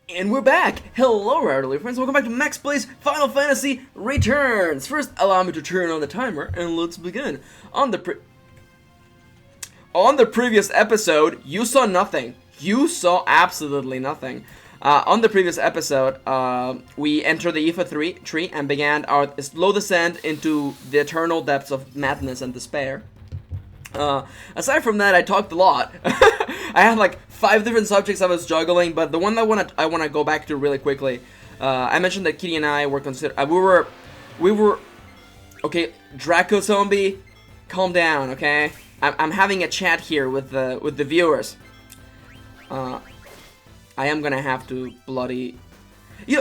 And we're back! Hello, elderly friends, welcome back to Max Plays Final Fantasy Returns! First, allow me to turn on the timer, and let's begin. On the previous episode, you saw nothing. You saw absolutely nothing. On the previous episode, we entered the Aoife tree and began our slow descent into the eternal depths of madness and despair. Aside from that, I talked a lot. I had like 5 different subjects I was juggling, but the one that I want to go back to really quickly. I mentioned that Kitty and I were we were okay. Draco Zombie, calm down, okay? I'm having a chat here with the viewers. I am gonna have to bloody, I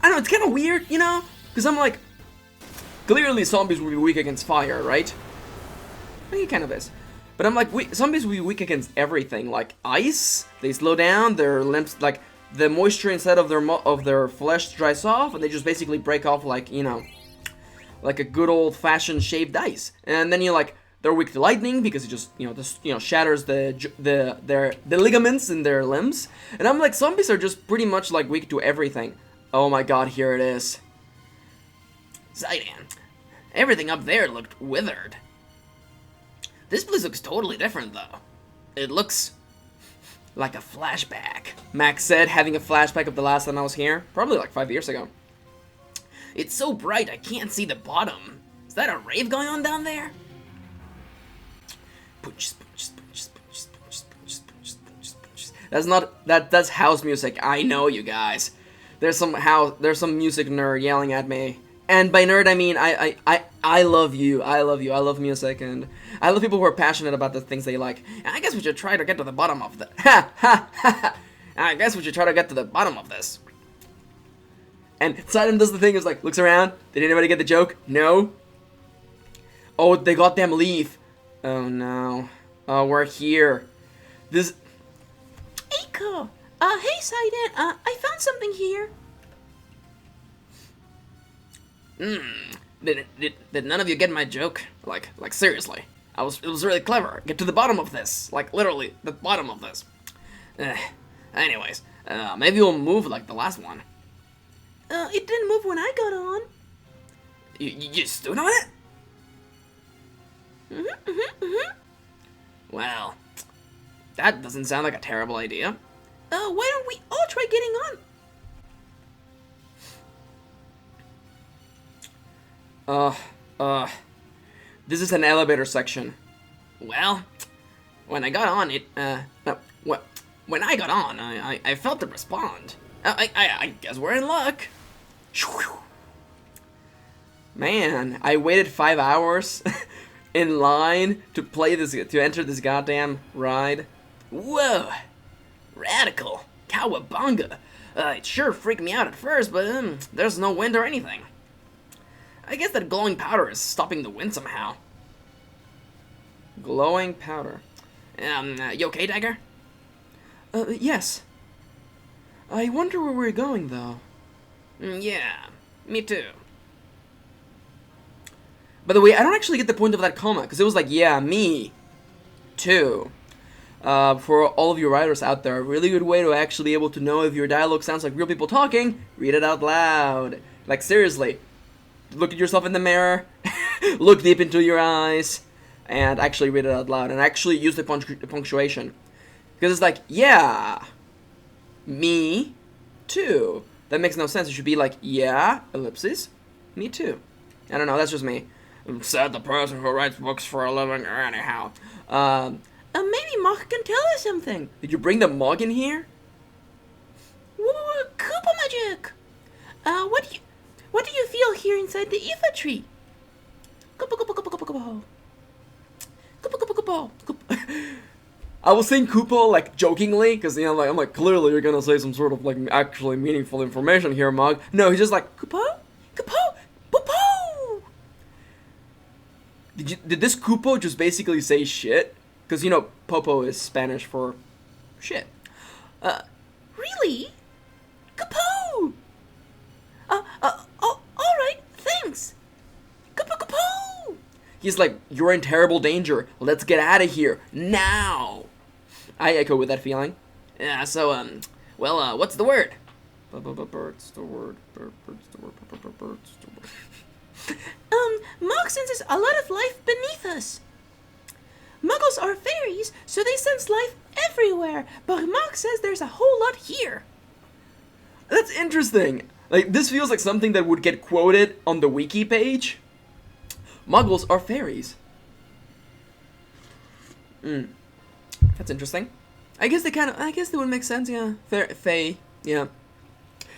know it's kind of weird, because I'm like, clearly zombies will be weak against fire, right? I think it kind of is. But I'm like, zombies will be weak against everything. Like ice, they slow down, their limbs, like, the moisture inside of their flesh dries off, and they just basically break off like, like a good old-fashioned shaved ice. And then they're weak to lightning because it just, shatters the ligaments in their limbs. And I'm like, zombies are just pretty much like weak to everything. Oh my god, here it is. Zidane, everything up there looked withered. This place looks totally different, though. It looks like a flashback, Max said, having a flashback of the last time I was here. Probably like 5 years ago. It's so bright, I can't see the bottom. Is that a rave going on down there? That's house music. I know, you guys. There's some music nerd yelling at me. And by nerd, I mean, I love you. I love music, and I love people who are passionate about the things they like. And I guess we should try to get to the bottom of I guess we should try to get to the bottom of this. And Sidon does the thing, is like, looks around. Did anybody get the joke? No? Oh, they goddamn leave. Oh, no. Oh, we're here. This... Eiko! Hey, Sidon, I found something here. Did none of you get my joke? Like seriously. It was really clever. Get to the bottom of this. Like, literally, the bottom of this. Anyways, maybe we'll move like the last one. It didn't move when I got on. You stood on it? Well, that doesn't sound like a terrible idea. Why don't we all try getting on? This is an elevator section. Well, when I got on it, when I got on, I felt it respond. I guess we're in luck. Man, I waited 5 hours in line to enter this goddamn ride. Whoa, radical, cowabunga. It sure freaked me out at first, but there's no wind or anything. I guess that glowing powder is stopping the wind somehow. Glowing powder. You okay, Dagger? Yes. I wonder where we're going, though. Yeah, me too. By the way, I don't actually get the point of that comment, because it was like, yeah, me too. For all of you writers out there, a really good way to actually be able to know if your dialogue sounds like real people talking, read it out loud. Like, seriously. Look at yourself in the mirror, look deep into your eyes, and actually read it out loud, and actually use the punctuation. Because it's like, yeah, me too. That makes no sense. It should be like, yeah, ellipsis, me too. I don't know, that's just me. Said the person who writes books for a living, or anyhow. Maybe Mach can tell us something. Did you bring the mug in here? Koopa magic. What do you feel here inside the Aoife tree? I was saying Koopa, like, jokingly, because, I'm like, clearly you're gonna say some sort of, like, actually meaningful information here, Mug. No, he's just like, Koopa? Koopa? Popo! Did this Koopa just basically say shit? Because, Popo is Spanish for shit. Really? Koopa! Alright, thanks. Koopa! He's like, you're in terrible danger. Let's get out of here. Now! I echo with that feeling. Yeah, so, well, what's the word? Bird's the word. Bird's the word. Bird's the word. Mog senses a lot of life beneath us. Muggles are fairies, so they sense life everywhere, but Mog says there's a whole lot here. That's interesting. Like, this feels like something that would get quoted on the wiki page. Muggles are fairies. That's interesting. I guess they would make sense, yeah. Fae, yeah.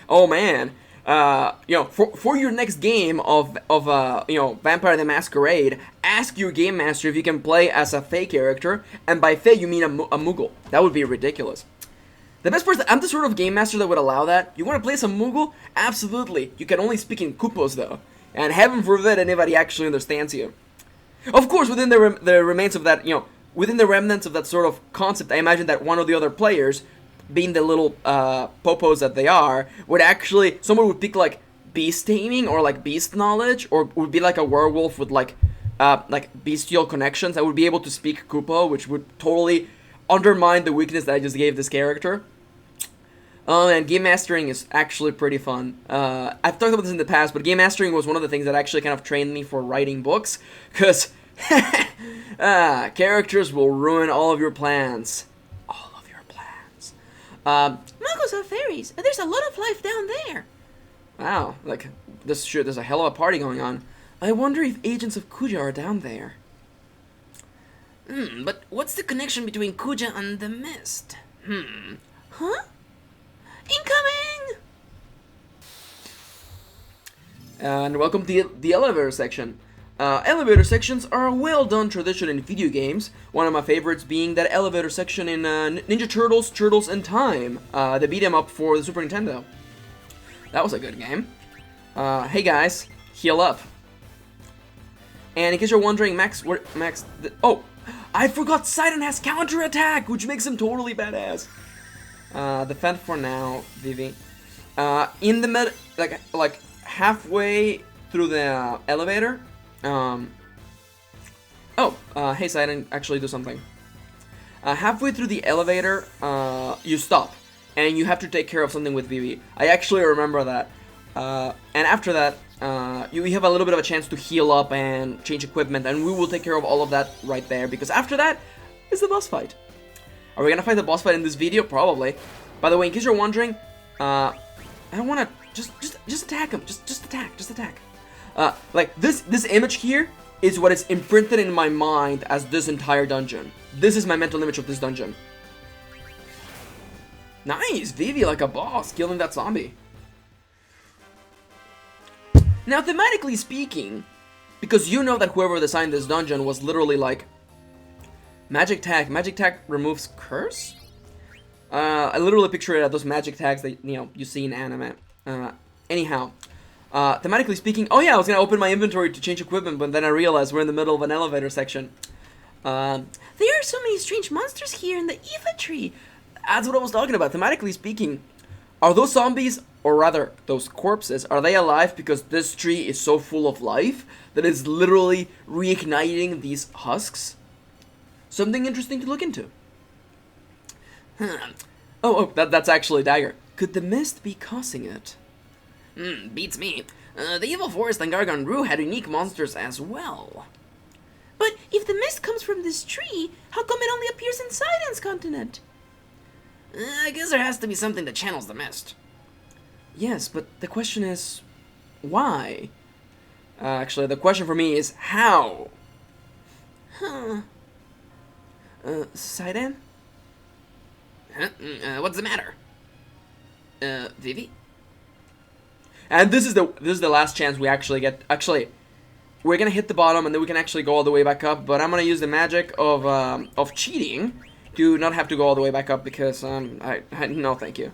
Oh man. For your next game of Vampire the Masquerade, ask your game master if you can play as a Fae character, and by Fae you mean a Moogle. That would be ridiculous. The best part is that I'm the sort of game master that would allow that. You want to play some Moogle? Absolutely. You can only speak in Kupos though, and heaven forbid anybody actually understands you. Of course, within the remains of that, within the remnants of that sort of concept, I imagine that one of the other players, being the little popos that they are, someone would pick like beast taming or like beast knowledge, or would be like a werewolf with like bestial connections that would be able to speak Kupo, which would totally undermine the weakness that I just gave this character. And game mastering is actually pretty fun. I've talked about this in the past, but game mastering was one of the things that actually kind of trained me for writing books, because characters will ruin all of your plans. Muggles are fairies, and there's a lot of life down there. Wow, like, there's a hell of a party going on. I wonder if agents of Kuja are down there. But what's the connection between Kuja and the mist? Huh? Incoming! And welcome to the elevator section. Elevator sections are a well-done tradition in video games, one of my favorites being that elevator section in Ninja Turtles, Turtles in Time, the beat-em-up for the Super Nintendo. That was a good game. Hey guys, heal up. And in case you're wondering, I forgot Sidon has counterattack, which makes him totally badass. Defend for now, Vivi. In the like halfway through the elevator, hey Sidon, actually do something. Halfway through the elevator, you stop, and you have to take care of something with Vivi. I actually remember that. And after that, you have a little bit of a chance to heal up and change equipment, and we will take care of all of that right there, because after that is the boss fight. Are we gonna fight the boss fight in this video? Probably. By the way, in case you're wondering, I don't wanna, just attack him, just attack. Like, this image here is what is imprinted in my mind as this entire dungeon. This is my mental image of this dungeon. Nice, Vivi like a boss, killing that zombie. Now, thematically speaking, because you know that whoever designed this dungeon was literally like, magic tag removes curse? I literally picture it as those magic tags that, you see in anime. Anyhow, thematically speaking, oh yeah, I was gonna open my inventory to change equipment, but then I realized we're in the middle of an elevator section. There are so many strange monsters here in the Eva tree. That's what I was talking about. Thematically speaking, are those zombies, or rather, those corpses, are they alive because this tree is so full of life that it's literally reigniting these husks? Something interesting to look into. That's actually a dagger. Could the mist be causing it? Beats me. The Evil Forest and Gargan Rue had unique monsters as well. But if the mist comes from this tree, how come it only appears in Sidon's continent? I guess there has to be something that channels the mist. Yes, but the question is, why? Actually, the question for me is, how? Sidon? What's the matter? Vivi? And this is the last chance we actually get. Actually, we're gonna hit the bottom and then we can actually go all the way back up. But I'm gonna use the magic of cheating to not have to go all the way back up, because no, thank you.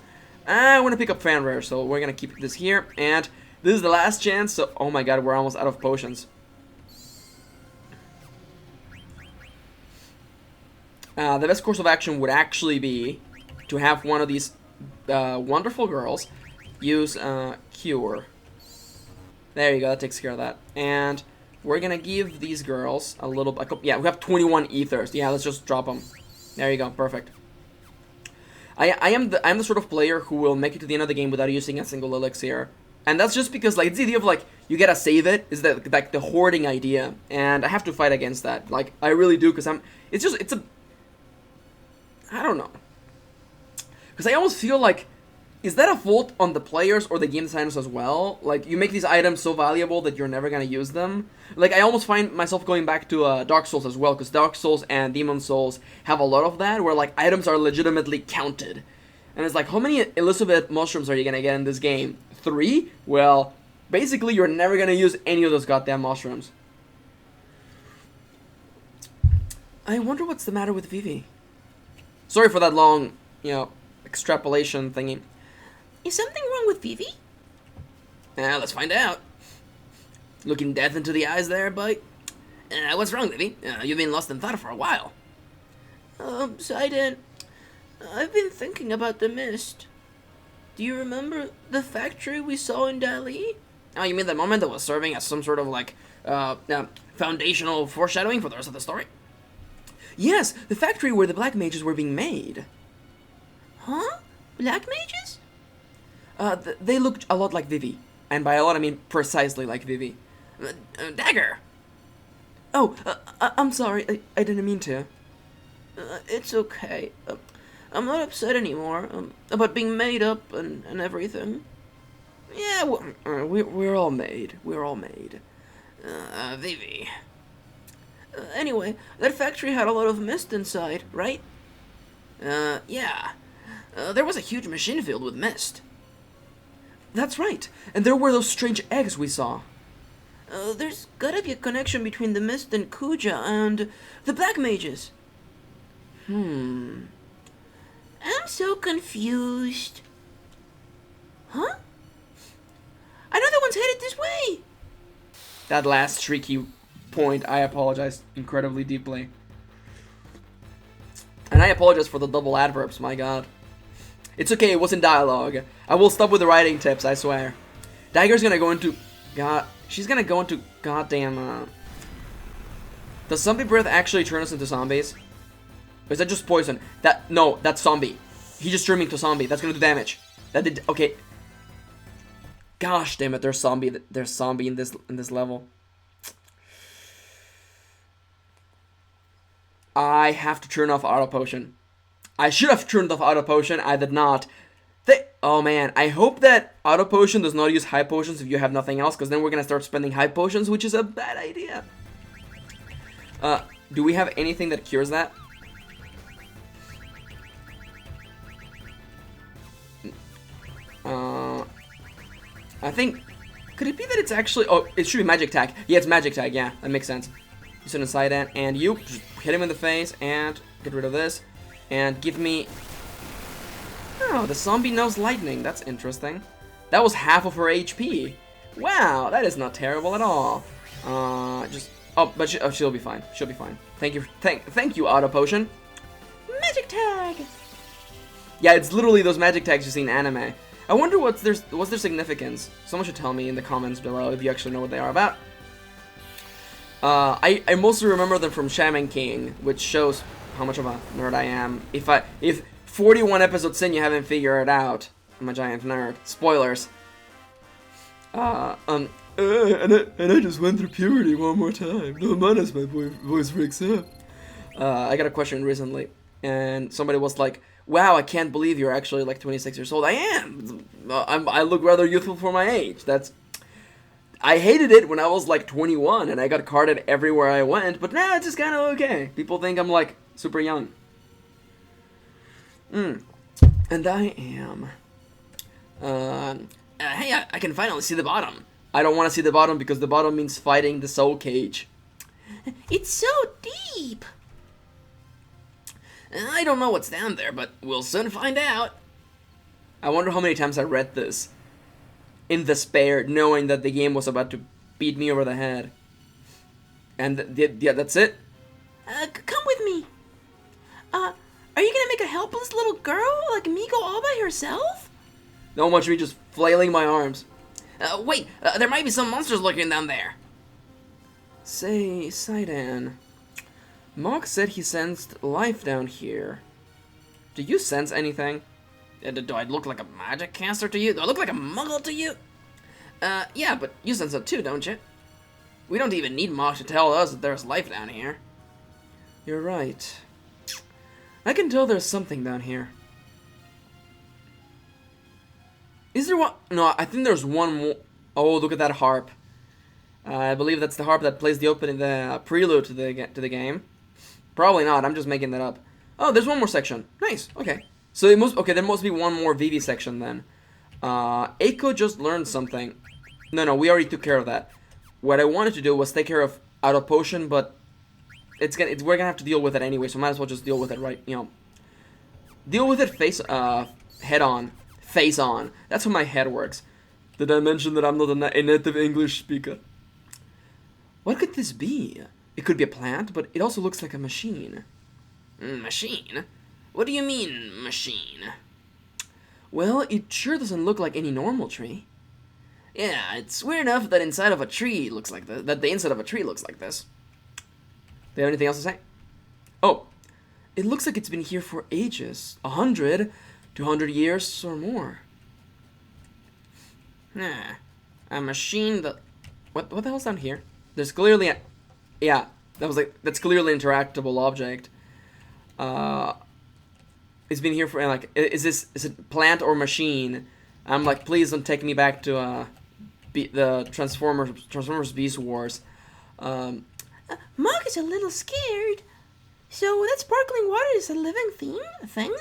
I want to pick up fan rare, so we're gonna keep this here. And this is the last chance. So, oh my god, we're almost out of potions. The best course of action would actually be to have one of these wonderful girls use cure. There you go, that takes care of that. And we're gonna give these girls a little, yeah, we have 21 ethers. Yeah, let's just drop them. There you go, perfect. I'm the sort of player who will make it to the end of the game without using a single elixir. And that's just because, like, it's the idea of, like, you gotta save it, is that, like, the hoarding idea. And I have to fight against that. Like, I really do, because I don't know. Because I almost feel like, is that a fault on the players or the game designers as well? Like, you make these items so valuable that you're never gonna use them. Like, I almost find myself going back to Dark Souls as well, because Dark Souls and Demon Souls have a lot of that, where, like, items are legitimately counted. And it's like, how many Elizabeth mushrooms are you gonna get in this game? 3? Well, basically, you're never gonna use any of those goddamn mushrooms. I wonder what's the matter with Vivi. Sorry for that long, extrapolation thingy. Is something wrong with Vivi? Let's find out. Looking death into the eyes there, bud. What's wrong, Vivi? You've been lost in thought for a while. Sidon, I've been thinking about the mist. Do you remember the factory we saw in Dali? Oh, you mean the moment that was serving as some sort of, like, foundational foreshadowing for the rest of the story? Yes, the factory where the black mages were being made. Huh? Black mages? They looked a lot like Vivi. And by a lot, I mean precisely like Vivi. Dagger! Oh, I'm sorry. I didn't mean to. It's okay. I'm not upset anymore about being made up and everything. Yeah, we're all made. We're all made. Vivi. Anyway, that factory had a lot of mist inside, right? Yeah. There was a huge machine filled with mist. That's right. And there were those strange eggs we saw. There's gotta be a connection between the mist and Kuja and the black mages. I'm so confused. Huh? I know that one's headed this way. That last tricky point, I apologize incredibly deeply. And I apologize for the double adverbs, my god. It's okay, it wasn't dialogue. I will stop with the writing tips, I swear. Dagger's gonna go into... she's gonna go into goddamn... Does zombie breath actually turn us into zombies? Or is that just poison? No, that's zombie. He just turned me into zombie. That's gonna do damage. That did... Okay. Gosh damn it, there's zombie in this level. I have to turn off auto potion. I should have turned off auto potion. I did not. Oh man, I hope that auto potion does not use high potions if you have nothing else, because then we're gonna start spending high potions, which is a bad idea. Do we have anything that cures that? I think... Could it be that it's actually... Oh, it should be magic tag. Yeah, it's magic tag. Yeah, that makes sense. You sit inside that, and you just hit him in the face, and get rid of this. And give me... Oh, the zombie knows lightning. That's interesting. That was half of her HP. Wow, that is not terrible at all. Oh, but she'll be fine. She'll be fine. Thank you, auto potion. Magic tag. Yeah, it's literally those magic tags you see in anime. I wonder what's their significance. Someone should tell me in the comments below if you actually know what they are about. I mostly remember them from Shaman King, which shows how much of a nerd I am. If 41 episodes in you haven't figured it out, I'm a giant nerd. Spoilers. And I just went through puberty one more time. No matter as my voice breaks up. I got a question recently, and somebody was like, "Wow, I can't believe you're actually like 26 years old." I am. I look rather youthful for my age. I hated it when I was like 21 and I got carded everywhere I went, but now it's just kind of okay. People think I'm like super young. And I am. Hey, I can finally see the bottom. I don't want to see the bottom because the bottom means fighting the soul cage. It's so deep. I don't know what's down there, but we'll soon find out. I wonder how many times I read this in despair, knowing that the game was about to beat me over the head. And yeah, that's it. Come with me. Are you gonna make a helpless little girl like me go all by herself? Don't watch me just flailing my arms. Wait, there might be some monsters lurking down there. Say, Sidon, Mog said he sensed life down here. Do you sense anything? Do I look like a magic caster to you? Do I look like a muggle to you? Yeah, but you sense it too, don't you? We don't even need Mog to tell us that there's life down here. You're right. I can tell there's something down here. Is there one? No, I think there's one more. Oh, look at that harp. I believe that's the harp that plays the opening, the prelude to the game. Probably not. I'm just making that up. Oh, there's one more section. Nice. Okay. So it must. Okay, there must be one more VV section then. Eiko just learned something. No, we already took care of that. What I wanted to do was take care of Auto Potion, but we're gonna have to deal with it anyway. So might as well just deal with it right. Deal with it head on, face on. That's how my head works. Did I mention that I'm not a native English speaker? What could this be? It could be a plant, but it also looks like a machine. Machine? What do you mean, machine? Well, it sure doesn't look like any normal tree. Yeah, it's weird enough that inside of a tree looks like this. That the inside of a tree looks like this. Do you have anything else to say? Oh, it looks like it's been here for ages. 100, 200 years or more. A machine that... What the hell's down here? There's clearly a... Yeah, that's clearly an interactable object. It's been here for, like, is it plant or machine? I'm like, please don't take me back to the Transformers Beast Wars. Mog is a little scared. So that sparkling water is a living thing?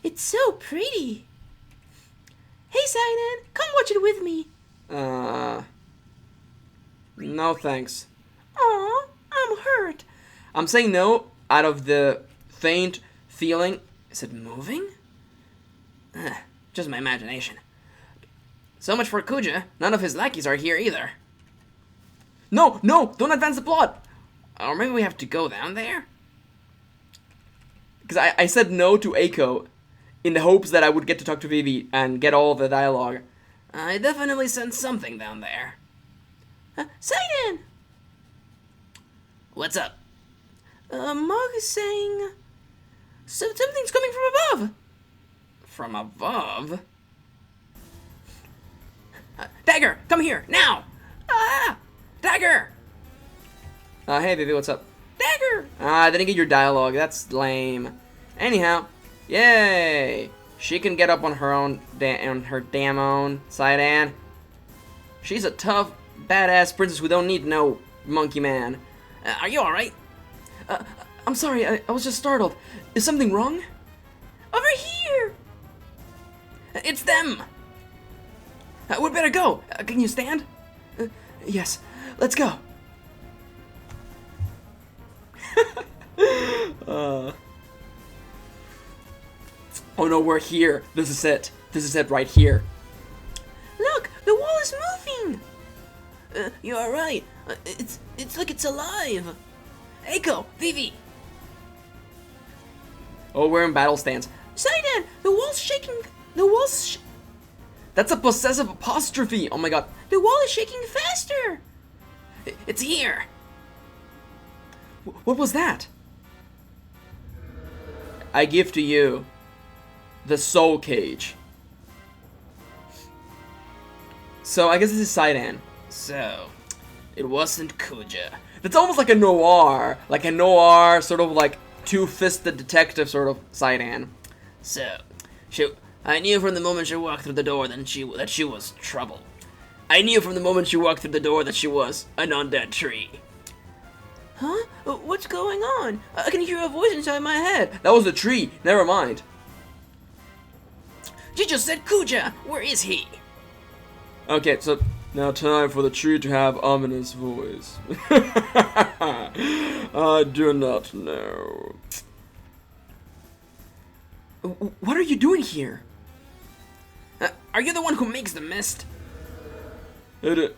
It's so pretty. Hey, Sidon, come watch it with me. No thanks. Aw, I'm hurt. I'm saying no out of the faint feeling. Is it moving? Just my imagination. So much for Kuja. None of his lackeys are here either. No, don't advance the plot. Or maybe we have to go down there? Because I said no to Eiko in the hopes that I would get to talk to Vivi and get all the dialogue. I definitely sense something down there. Sidon! What's up? Mog is saying... something's coming from above. From above? Dagger, come here, now! Ah! Dagger! Hey, Vivi, what's up? Dagger! I didn't get your dialogue. That's lame. Anyhow, yay! She can get up on her own, on her damn own, Sidon. She's a tough, badass princess. We don't need no monkey man. Are you alright? I'm sorry. I was just startled. Is something wrong? Over here! It's them! We'd better go. Can you stand? Yes. Let's go. Oh no, we're here. This is it. This is it right here. Look, the wall is moving. You are right. It's like it's alive. Eiko, Vivi. Oh, we're in battle stance. Sidon, the wall's shaking. That's a possessive apostrophe. Oh my god. The wall is shaking faster. It's here. What was that? I give to you the soul cage. So I guess this is Sidon. So, it wasn't Kuja. That's almost like a noir sort of like two-fisted detective sort of Sidon. So, I knew from the moment she walked through the door that she was trouble. I knew from the moment she walked through the door that she was an undead tree. Huh? What's going on? I can hear a voice inside my head. That was the tree. Never mind. You just said Kuja. Where is he? Okay, so now time for the tree to have ominous voice. I do not know. What are you doing here? Are you the one who makes the mist? It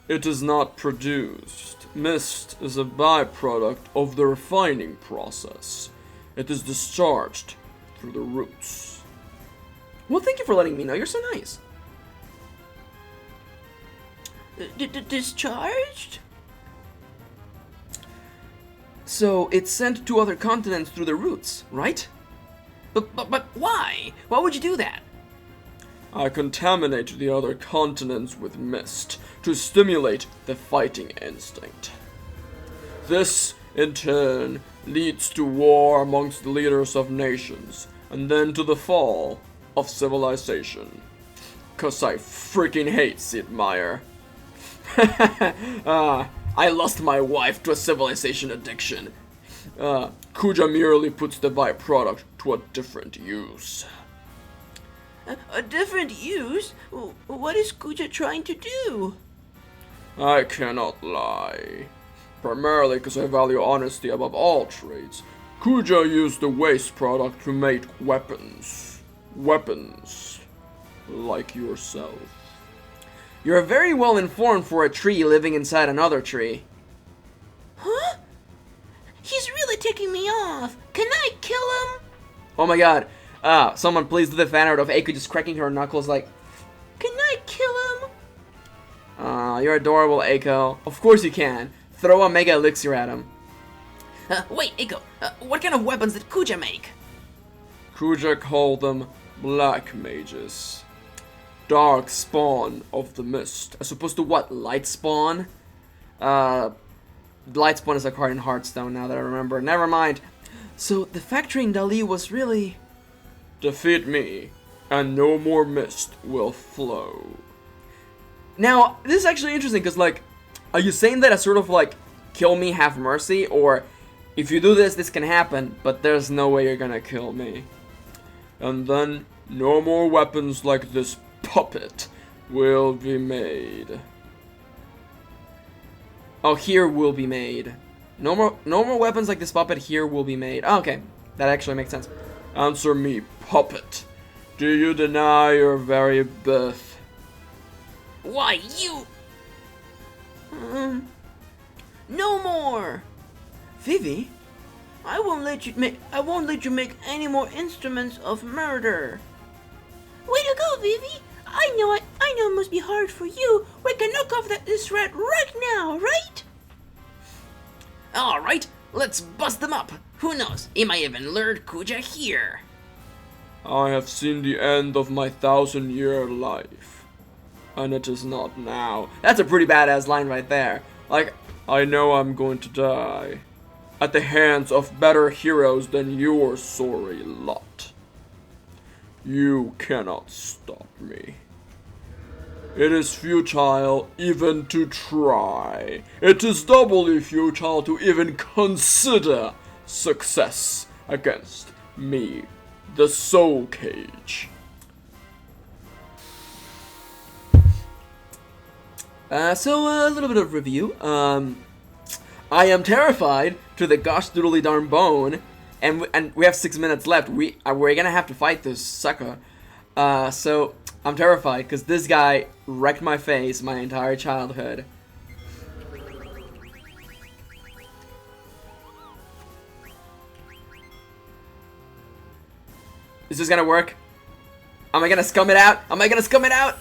is not produced. Mist is a byproduct of the refining process. It is discharged through the roots. Well, thank you for letting me know. You're so nice. Discharged? So it's sent to other continents through the roots, right? But why? Why would you do that? I contaminate the other continents with mist to stimulate the fighting instinct. This, in turn, leads to war amongst the leaders of nations, and then to the fall of civilization. 'Cause I freaking hate Sid Meier. I lost my wife to a civilization addiction. Kuja merely puts the byproduct to a different use. A different use? What is Kuja trying to do? I cannot lie. Primarily because I value honesty above all traits, Kuja used the waste product to make weapons. Weapons. Like yourself. You're very well informed for a tree living inside another tree. Huh? He's really ticking me off. Can I kill him? Oh my god. Someone please do the fan art of Eiko just cracking her knuckles like, Can I kill him? You're adorable, Eiko. Of course you can. Throw a mega elixir at him. Wait, Eiko, what kind of weapons did Kuja make? Kuja called them black mages. Dark spawn of the mist. As opposed to what? Light spawn? Light spawn is a card in Hearthstone now that I remember. Never mind. So the factory in Dali was really... Defeat me, and no more mist will flow. Now, this is actually interesting, because, like, are you saying that as sort of, like, kill me, have mercy, or if you do this, this can happen, but there's no way you're gonna kill me? And then, no more weapons like this puppet will be made. Oh, here will be made. No more weapons like this puppet here will be made. Oh, okay, that actually makes sense. Answer me, puppet. Do you deny your very birth? Why, you... No more! Vivi, I won't let you make any more instruments of murder. Way to go, Vivi! I know it must be hard for you. We can knock off this rat right now, right? Alright, let's bust them up. Who knows, he might even lure Kuja here. I have seen the end of my 1,000-year life. And it is not now. That's a pretty badass line right there. Like, I know I'm going to die. At the hands of better heroes than your sorry lot. You cannot stop me. It is futile even to try. It is doubly futile to even consider success against me, the Soul Cage. So a little bit of review. I am terrified to the gosh doodly darn bone, and we have 6 minutes left. We're gonna have to fight this sucker. So I'm terrified because this guy wrecked my face my entire childhood. Is this gonna work? Am I gonna scum it out? Am I gonna scum it out?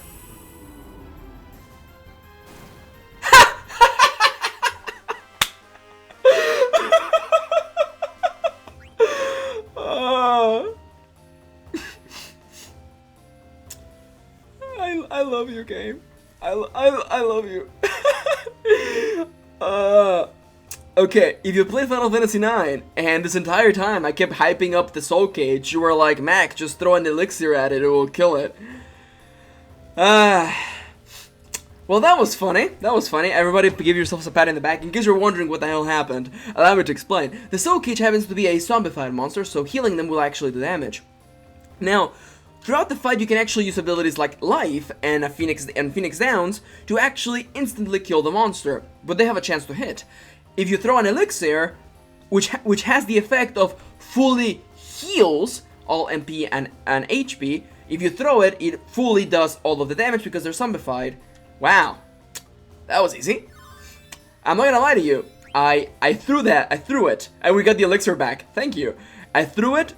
I love you, game. I love you. Okay, if you played Final Fantasy IX, and this entire time I kept hyping up the Soul Cage, you were like, Mac, just throw an elixir at it, it will kill it. Well, that was funny. That was funny. Everybody give yourselves a pat in the back. In case you're wondering what the hell happened, allow me to explain. The Soul Cage happens to be a zombified monster, so healing them will actually do damage. Now, throughout the fight, you can actually use abilities like Life and Phoenix Downs to actually instantly kill the monster, but they have a chance to hit. If you throw an elixir, which has the effect of fully heals all MP and HP, if you throw it, it fully does all of the damage because they're zombified. Wow, that was easy. I'm not gonna lie to you. I threw it, and we got the elixir back. Thank you. I threw it,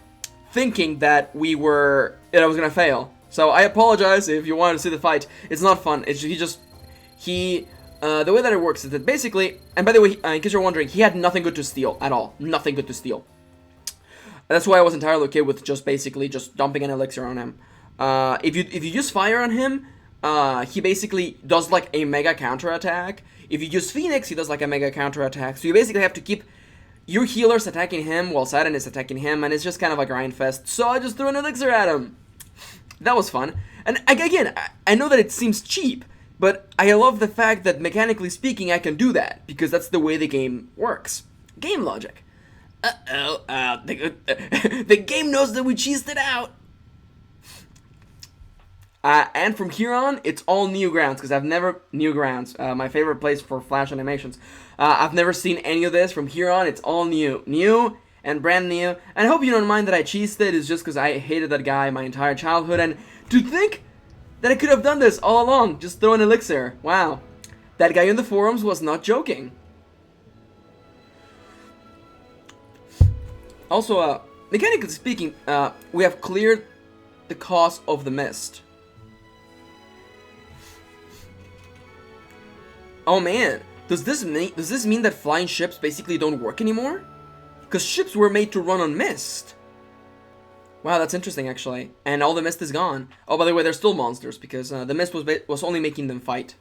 thinking that I was gonna fail. So I apologize if you wanted to see the fight. It's not fun. It's the way that it works is that basically, and by the way, in case you're wondering, he had nothing good to steal at all. Nothing good to steal. That's why I was entirely okay with just basically just dumping an elixir on him. If you use fire on him, he basically does like a mega counterattack. If you use Phoenix, he does like a mega counterattack. So you basically have to keep your healers attacking him while Sidon is attacking him, and it's just kind of like a grind fest. So I just threw an elixir at him. That was fun. And again, I know that it seems cheap, but I love the fact that mechanically speaking, I can do that because that's the way the game works. Game logic. The game knows that we cheesed it out. And from here on, it's all new grounds, because I've never... New grounds, my favorite place for Flash animations. I've never seen any of this. From here on, it's all new. New and brand new. And I hope you don't mind that I cheesed it. It's just because I hated that guy my entire childhood. And to think that I could have done this all along, just throw an elixir. Wow. That guy in the forums was not joking. Also, mechanically speaking, we have cleared the cause of the mist. Oh man, does this mean that flying ships basically don't work anymore? Because ships were made to run on mist. Wow, that's interesting actually. And all the mist is gone. Oh, by the way, they're still monsters because the mist was only making them fight.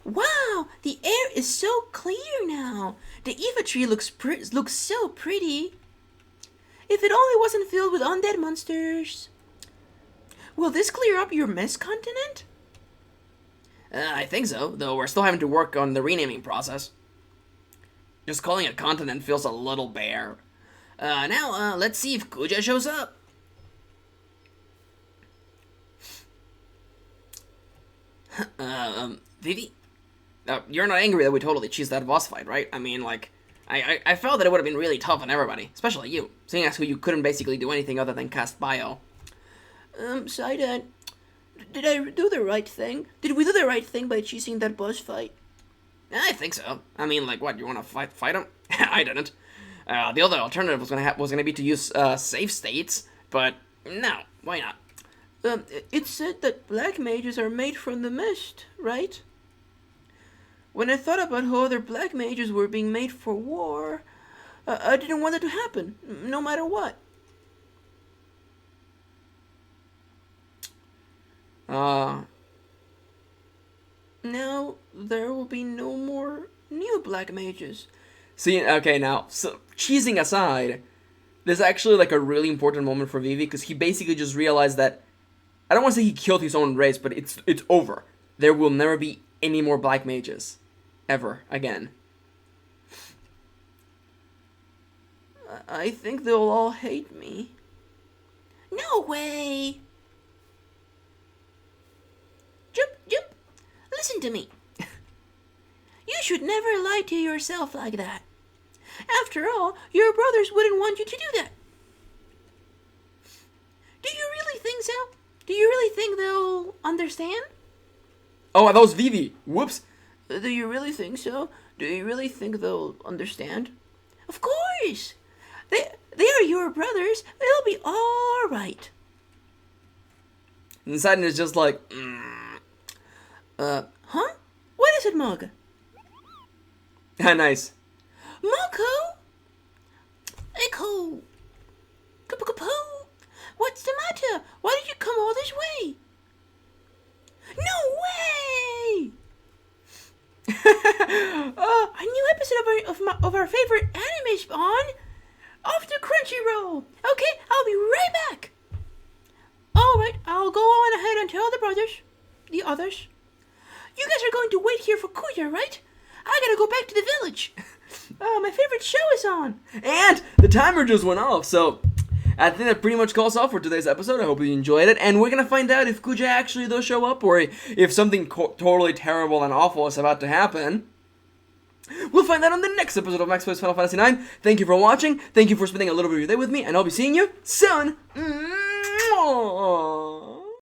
Wow, the air is so clear now. The Eva tree looks so pretty. If it only wasn't filled with undead monsters. Will this clear up your mist continent? I think so, though we're still having to work on the renaming process. Just calling it continent feels a little bare. Now, let's see if Kuja shows up. Vivi? You're not angry that we totally cheesed that boss fight, right? I mean, like, I felt that it would have been really tough on everybody, especially you, seeing as who you couldn't basically do anything other than cast Bio. Sidon, did I do the right thing? Did we do the right thing by cheesing that boss fight? I think so. I mean, like, what, you want to fight him? I didn't. The other alternative was gonna be to use save states, but no, why not? It said that black mages are made from the mist, right? When I thought about how other black mages were being made for war, I didn't want that to happen, no matter what. Now, there will be no more new black mages. See, okay, now, so, cheesing aside, there's actually, like, a really important moment for Vivi, because he basically just realized that, I don't want to say he killed his own race, but it's over. There will never be any more black mages. Ever. Again. I think they'll all hate me. No way! Jup. Listen to me. You should never lie to yourself like that. After all, your brothers wouldn't want you to do that. Do you really think so? Do you really think they'll understand? Oh, that was Vivi. Whoops. Do you really think so? Do you really think they'll understand? Of course! They are your brothers. They'll be all right. And Sidon is just like, Huh? What is it, Mog? Nice. Moko? Echo. Kapoo. What's the matter? Why did you come all this way? No way! A new episode of our favorite anime spawn. Off to Crunchyroll. Okay, I'll be right back. All right, I'll go on ahead and tell the others. You guys are going to wait here for Kuya, right? I gotta go back to the village. My favorite show is on. And the timer just went off, so I think that pretty much calls off for today's episode. I hope you enjoyed it, and we're gonna find out if Kuja actually does show up, or if something totally terrible and awful is about to happen. We'll find out on the next episode of Max Plays Final Fantasy IX. Thank you for watching, thank you for spending a little bit of your day with me, and I'll be seeing you soon. Mwah!